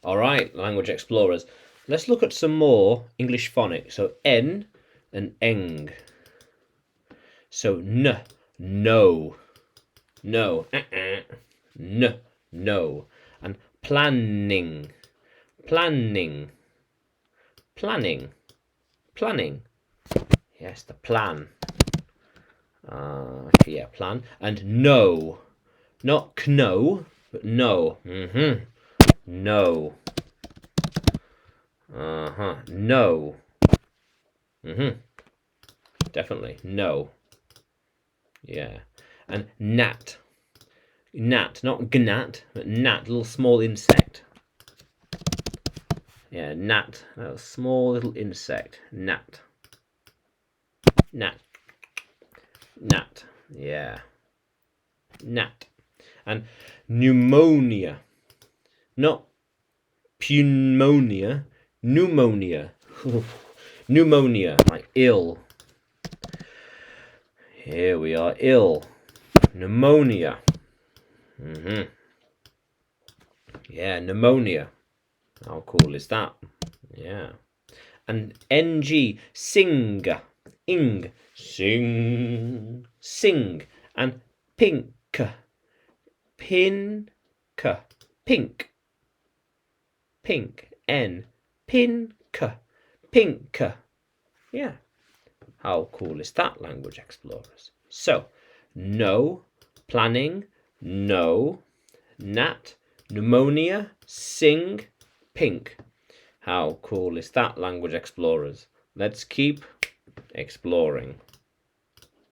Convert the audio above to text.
All right, language explorers. Let's look at some more English phonics. So N and eng. So N, no. No. N, no. And planning. Planning. Planning. Planning. Yes, the plan. Yeah, plan. And no. Not kno, but no. No. No. Definitely. No. Yeah. And gnat. Gnat, not gnat, but gnat, little small insect. Yeah, gnat, a small little insect. Gnat. Gnat. Gnat. Yeah. Gnat. And pneumonia. Not pneumonia. Pneumonia. Pneumonia, like ill. Here we are, ill. Pneumonia. Yeah, pneumonia. How cool is that? Yeah. And ng, sing. Ing, sing. Sing. And pink. Pink. Pink. Pink. N. Pink. Pink. Yeah. How cool is that, language explorers? So, no, planning, no, gnat, pneumonia, sing, pink. How cool is that, language explorers? Let's keep exploring.